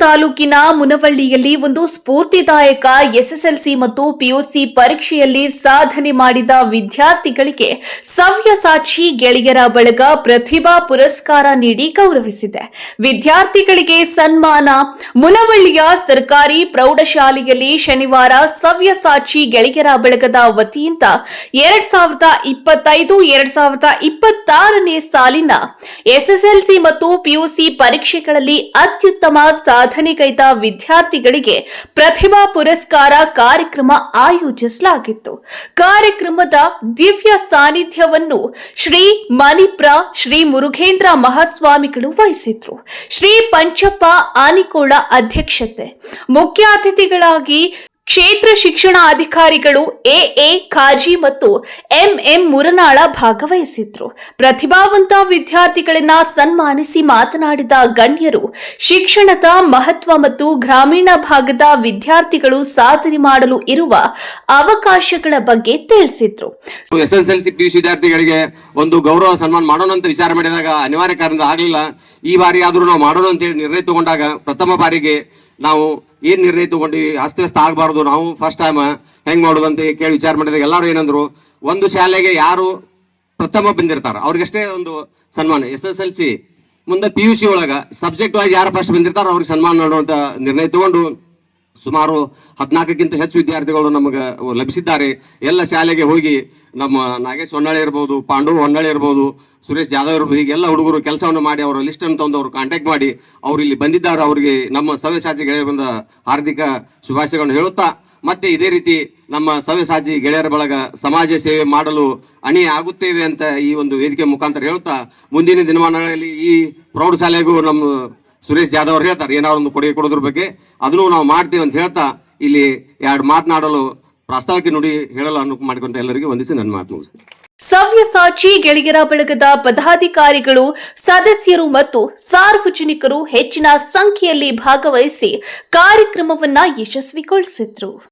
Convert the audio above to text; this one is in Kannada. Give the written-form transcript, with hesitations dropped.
ತಾಲೂಕಿನ ಮುನವಳ್ಳಿಯಲ್ಲಿ ಒಂದು ಸ್ಫೂರ್ತಿದಾಯಕ ಎಸ್ಎಸ್ಎಲ್ಸಿ ಮತ್ತು ಪಿಯುಸಿ ಪರೀಕ್ಷೆಯಲ್ಲಿ ಸಾಧನೆ ಮಾಡಿದ ವಿದ್ಯಾರ್ಥಿಗಳಿಗೆ ಸವ್ಯಸಾಚಿ ಗೆಳೆಯರ ಬಳಗ ಪ್ರತಿಭಾ ಪುರಸ್ಕಾರ ನೀಡಿ ಗೌರವಿಸಿದೆ. ವಿದ್ಯಾರ್ಥಿಗಳಿಗೆ ಸನ್ಮಾನ. ಮುನವಳ್ಳಿಯ ಸರ್ಕಾರಿ ಪ್ರೌಢಶಾಲೆಯಲ್ಲಿ ಶನಿವಾರ ಸವ್ಯಸಾಚಿ ಗೆಳೆಯರ ಬಳಗದ ವತಿಯಿಂದ 2025-2026ನೇ ಸಾಲಿನ ಎಸ್ಎಸ್ಎಲ್ಸಿ ಮತ್ತು ಪಿಯುಸಿ ಪರೀಕ್ಷೆಗಳಲ್ಲಿ ಅತ್ಯುತ್ತಮ ಸಾಧನೆಗೈದ ವಿದ್ಯಾರ್ಥಿಗಳಿಗೆ ಪ್ರತಿಭಾ ಪುರಸ್ಕಾರ ಕಾರ್ಯಕ್ರಮ ಆಯೋಜಿಸಲಾಗಿತ್ತು. ಕಾರ್ಯಕ್ರಮದ ದಿವ್ಯ ಸಾನ್ನಿಧ್ಯವನ್ನು ಶ್ರೀ ಮಣಿಪ್ರ ಶ್ರೀ ಮುರುಘೇಂದ್ರ ಮಹಾಸ್ವಾಮಿಗಳು ವಹಿಸಿದ್ರು. ಶ್ರೀ ಪಂಚಪ್ಪ ಆನಿಕೋಳ ಅಧ್ಯಕ್ಷತೆ. ಮುಖ್ಯ ಅತಿಥಿಗಳಾಗಿ ಕ್ಷೇತ್ರ ಶಿಕ್ಷಣಾಧಿಕಾರಿಗಳು ಎಎ ಖಾಜಿ ಮತ್ತು ಎಂಎಂ ಮುರನಾಳ ಭಾಗವಹಿಸಿದ್ರು. ಪ್ರತಿಭಾವಂತ ವಿದ್ಯಾರ್ಥಿಗಳನ್ನ ಸನ್ಮಾನಿಸಿ ಮಾತನಾಡಿದ ಗಣ್ಯರು ಶಿಕ್ಷಣದ ಮಹತ್ವ ಮತ್ತು ಗ್ರಾಮೀಣ ಭಾಗದ ವಿದ್ಯಾರ್ಥಿಗಳು ಸಾಧನೆ ಮಾಡಲು ಇರುವ ಅವಕಾಶಗಳ ಬಗ್ಗೆ ತಿಳಿಸಿದ್ರು. ಎಸ್ಎಸ್ಎಲ್ಸಿ ಪಿಯುಸಿ ವಿದ್ಯಾರ್ಥಿಗಳಿಗೆ ಒಂದು ಗೌರವ ಸನ್ಮಾನ ಮಾಡೋಣ ಅಂತ ವಿಚಾರ ಮಾಡಿದಾಗ ಅನಿವಾರ್ಯ ಕಾರಣದಿಂದ ಆಗಲಿಲ್ಲ. ಈ ಬಾರಿ ಆದ್ರೂ ನಾವು ಮಾಡೋಣ ಅಂತೇಳಿ ನಿರ್ಣಯ ತಗೊಂಡಾಗ ಪ್ರಥಮ ಬಾರಿಗೆ ನಾವು ಏನ್ ನಿರ್ಣಯ ತಗೊಂಡು ಅಸ್ತವ್ಯಸ್ತ ಆಗಬಾರ್ದು, ನಾವು ಫಸ್ಟ್ ಟೈಮ್ ಹೆಂಗ್ ಮಾಡೋದು ಅಂತ ಕೇಳಿ ವಿಚಾರ ಮಾಡಿದಾಗ ಎಲ್ಲರೂ ಏನಂದ್ರು, ಒಂದು ಶಾಲೆಗೆ ಯಾರು ಪ್ರಥಮ ಬಂದಿರ್ತಾರ ಅವ್ರಿಗಷ್ಟೇ ಒಂದು ಸನ್ಮಾನ. SSLC ಮುಂದೆ PUC ಒಳಗ ಸಬ್ಜೆಕ್ಟ್ ವೈಸ್ ಯಾರು ಫಸ್ಟ್ ಬಂದಿರ್ತಾರ ಅವ್ರಿಗೆ ಸನ್ಮಾನ ಮಾಡುವಂತ ನಿರ್ಣಯ ತಗೊಂಡು ಸುಮಾರು 14ಕ್ಕಿಂತ ಹೆಚ್ಚು ವಿದ್ಯಾರ್ಥಿಗಳು ನಮಗೆ ಲಭಿಸಿದ್ದಾರೆ. ಎಲ್ಲ ಶಾಲೆಗೆ ಹೋಗಿ ನಮ್ಮ ನಾಗೇಶ್ ಹೊನ್ನಾಳಿ ಇರ್ಬೋದು, ಪಾಂಡು ಹೊನ್ನಾಳಿ ಇರ್ಬೋದು, ಸುರೇಶ್ ಜಾಧವ್ ಇರ್ಬೋದು, ಹೀಗೆಲ್ಲ ಹುಡುಗರು ಕೆಲಸವನ್ನು ಮಾಡಿ ಅವರ ಲಿಸ್ಟ್ ಅನ್ನು ತಂದು ಅವ್ರು ಕಾಂಟ್ಯಾಕ್ಟ್ ಮಾಡಿ ಅವ್ರು ಇಲ್ಲಿ ಬಂದಿದ್ದಾರೆ. ಅವರಿಗೆ ನಮ್ಮ ಸವ್ಯಸಾಚಿ ಗೆಳೆಯರಿಂದ ಹಾರ್ದಿಕ ಶುಭಾಶಯಗಳನ್ನು ಹೇಳುತ್ತಾ, ಮತ್ತೆ ಇದೇ ರೀತಿ ನಮ್ಮ ಸವ್ಯಸಾಚಿ ಗೆಳೆಯರ ಬಳಗ ಸಮಾಜ ಸೇವೆ ಮಾಡಲು ಅಣಿ ಆಗುತ್ತೇವೆ ಅಂತ ಈ ಒಂದು ವೇದಿಕೆ ಮುಖಾಂತರ ಹೇಳುತ್ತಾ, ಮುಂದಿನ ದಿನಮಾನಗಳಲ್ಲಿ ಈ ಪ್ರೌಢಶಾಲೆಗೂ ನಮ್ಮ ಸುರೇಶ್ ಜಾಧವ್ ಅವ್ರು ಹೇಳ್ತಾರೆ ಏನಾದ್ರು ಒಂದು ಕೊಡುಗೆ ಕೊಡೋದ್ರ ಬಗ್ಗೆ, ಅದನ್ನು ನಾವು ಮಾಡ್ತೀವಿ ಅಂತ ಹೇಳ್ತಾ ಇಲ್ಲಿ ಎರಡು ಮಾತನಾಡಲು ಪ್ರಾಸ್ತಾವಿಕ ನುಡಿ ಹೇಳಲು ಅನುಕೂಲ ಮಾಡಿಕೊಂಡ ಎಲ್ಲರಿಗೂ ವಂದಿಸಿ ನನ್ನ ಮಾತು ಮುಗಿಸ್ತೀನಿ. ಸವ್ಯಸಾಚಿ ಗೆಳೆಯರ ಬಳಗದ ಪದಾಧಿಕಾರಿಗಳು, ಸದಸ್ಯರು ಮತ್ತು ಸಾರ್ವಜನಿಕರು ಹೆಚ್ಚಿನ ಸಂಖ್ಯೆಯಲ್ಲಿ ಭಾಗವಹಿಸಿ ಕಾರ್ಯಕ್ರಮವನ್ನ ಯಶಸ್ವಿಗೊಳಿಸಿದ್ರು.